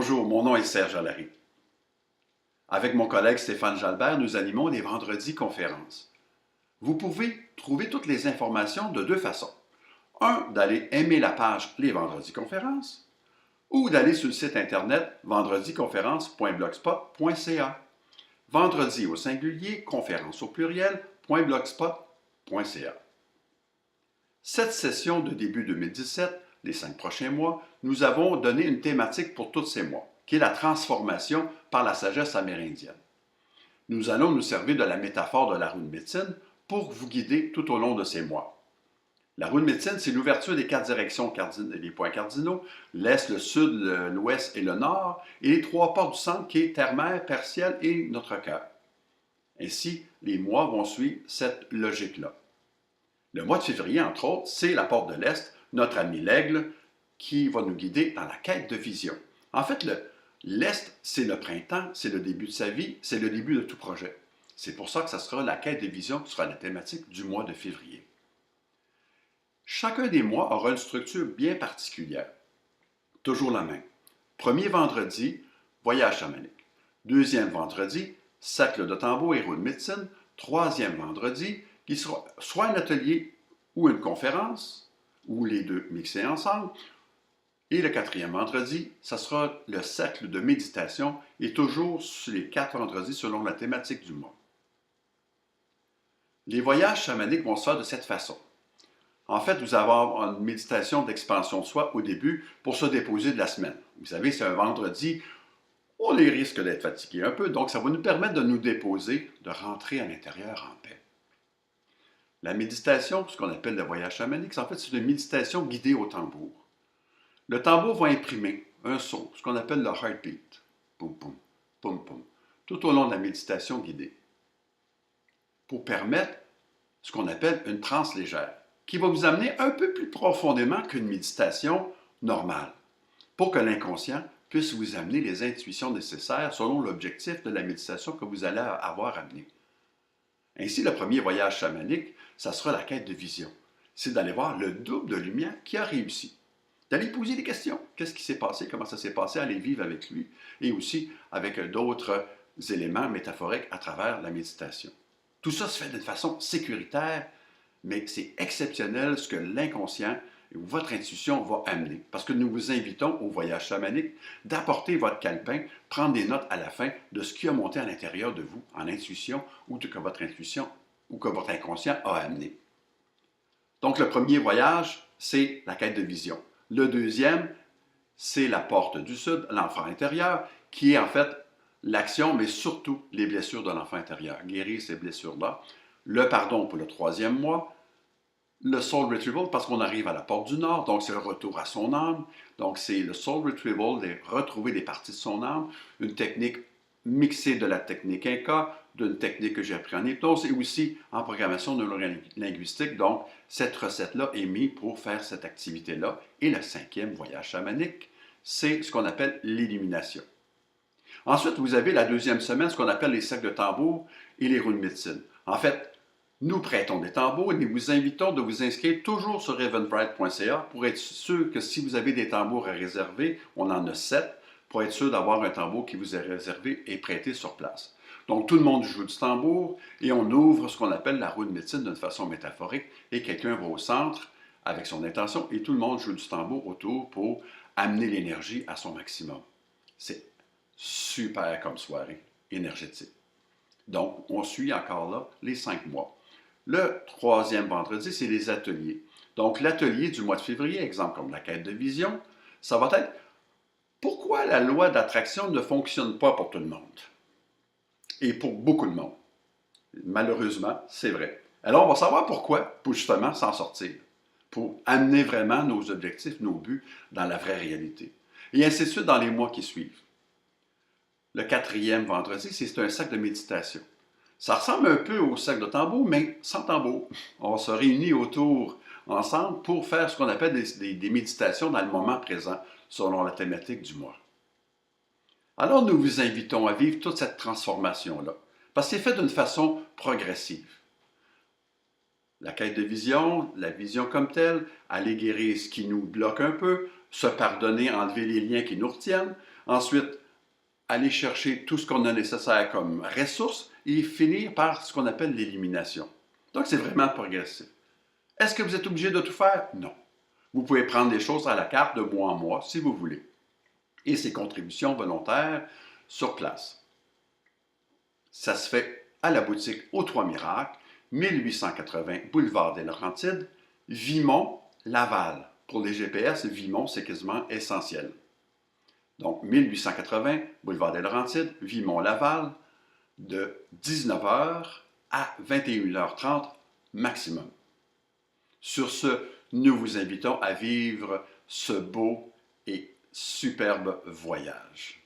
Bonjour, mon nom est Serge Allary. Avec mon collègue Stéphane Jalbert, nous animons les vendredis conférences. Vous pouvez trouver toutes les informations de deux façons. Un, d'aller aimer la page Les Vendredis Conférences ou d'aller sur le site internet vendrediconférence.blogspot.ca. Vendredi au singulier, conférence au pluriel.blogspot.ca. Cette session de début 2017, les 5 prochains mois, nous avons donné une thématique pour tous ces mois, qui est la transformation par la sagesse amérindienne. Nous allons nous servir de la métaphore de la roue de médecine pour vous guider tout au long de ces mois. La roue de médecine, c'est l'ouverture des 4 directions, les points cardinaux, l'Est, le Sud, l'Ouest et le Nord, et les 3 portes du centre qui est terre-mer, père ciel et notre cœur. Ainsi, les mois vont suivre cette logique-là. Le mois de février, entre autres, c'est la porte de l'Est, notre ami l'aigle, qui va nous guider dans la quête de vision. En fait, l'Est, c'est le printemps, c'est le début de sa vie, c'est le début de tout projet. C'est pour ça que ça sera la quête de vision qui sera la thématique du mois de février. Chacun des mois aura une structure bien particulière. Toujours la même. Premier vendredi, voyage chamanique. Deuxième vendredi, cercle de tambour et roue de médecine. Troisième vendredi, qui sera soit un atelier ou une conférence, ou les deux mixés ensemble. Et le quatrième vendredi, ça sera le cercle de méditation, et toujours sur les 4 vendredis selon la thématique du mois. Les voyages chamaniques vont se faire de cette façon. En fait, vous allez avoir une méditation d'expansion de soi au début pour se déposer de la semaine. Vous savez, c'est un vendredi, on les risque d'être fatigué un peu, donc ça va nous permettre de nous déposer, de rentrer à l'intérieur en paix. La méditation, ce qu'on appelle le voyage chamanique, en fait, c'est une méditation guidée au tambour. Le tambour va imprimer un son, ce qu'on appelle le heartbeat, poum poum, poum poum, tout au long de la méditation guidée, pour permettre ce qu'on appelle une transe légère, qui va vous amener un peu plus profondément qu'une méditation normale, pour que l'inconscient puisse vous amener les intuitions nécessaires selon l'objectif de la méditation que vous allez avoir amené. Ainsi, le premier voyage chamanique, ça sera la quête de vision. C'est d'aller voir le double de lumière qui a réussi. D'aller poser des questions. Qu'est-ce qui s'est passé? Comment ça s'est passé? Aller vivre avec lui. Et aussi avec d'autres éléments métaphoriques à travers la méditation. Tout ça se fait d'une façon sécuritaire, mais c'est exceptionnel ce que l'inconscient ou votre intuition va amener. Parce que nous vous invitons au voyage chamanique d'apporter votre calepin, prendre des notes à la fin de ce qui a monté à l'intérieur de vous en intuition ou que votre intuition ou que votre inconscient a amené. Donc le premier voyage, c'est la quête de vision. Le deuxième, c'est la porte du Sud, l'enfant intérieur, qui est en fait l'action, mais surtout les blessures de l'enfant intérieur. Guérir ces blessures-là. Le pardon pour le troisième mois. Le soul retrieval, parce qu'on arrive à la porte du Nord, donc c'est le retour à son âme. Donc c'est le soul retrieval, de retrouver des parties de son âme. Une technique mixée de la technique Inca, d'une technique que j'ai appris en hypnose et aussi en programmation neurolinguistique. Donc, cette recette-là est mise pour faire cette activité-là. Et le cinquième voyage chamanique, c'est ce qu'on appelle l'élimination. Ensuite, vous avez la deuxième semaine, ce qu'on appelle les cercles de tambour et les roues de médecine. En fait, nous prêtons des tambours et nous vous invitons de vous inscrire toujours sur eventbrite.ca pour être sûr que si vous avez des tambours à réserver, on en a 7, pour être sûr d'avoir un tambour qui vous est réservé et prêté sur place. Donc, tout le monde joue du tambour et on ouvre ce qu'on appelle la roue de médecine d'une façon métaphorique et quelqu'un va au centre avec son intention et tout le monde joue du tambour autour pour amener l'énergie à son maximum. C'est super comme soirée énergétique. Donc, on suit encore là les 5 mois. Le troisième vendredi, c'est les ateliers. Donc, l'atelier du mois de février, exemple comme la quête de vision, ça va être pourquoi la loi d'attraction ne fonctionne pas pour tout le monde et pour beaucoup de monde. Malheureusement, c'est vrai. Alors, on va savoir pourquoi pour justement s'en sortir, pour amener vraiment nos objectifs, nos buts dans la vraie réalité. Et ainsi de suite dans les mois qui suivent. Le quatrième vendredi, c'est un cercle de méditation. Ça ressemble un peu au cercle de tambour, mais sans tambour. On se réunit autour ensemble pour faire ce qu'on appelle des méditations dans le moment présent, selon la thématique du mois. Alors nous vous invitons à vivre toute cette transformation-là, parce que c'est fait d'une façon progressive. La quête de vision, la vision comme telle, aller guérir ce qui nous bloque un peu, se pardonner, enlever les liens qui nous retiennent. Ensuite, aller chercher tout ce qu'on a nécessaire comme ressources et finir par ce qu'on appelle l'élimination. Donc, c'est vraiment progressif. Est-ce que vous êtes obligé de tout faire? Non. Vous pouvez prendre des choses à la carte de mois en mois si vous voulez. Et ces contributions volontaires sur place. Ça se fait à la boutique aux Trois Miracles, 1880 boulevard des Laurentides, Vimont, Laval. Pour les GPS, Vimont, c'est quasiment essentiel. Donc, 1880 boulevard des Laurentides, Vimont, Laval, de 19h à 21h30 maximum. Sur ce, nous vous invitons à vivre ce beau et superbe voyage.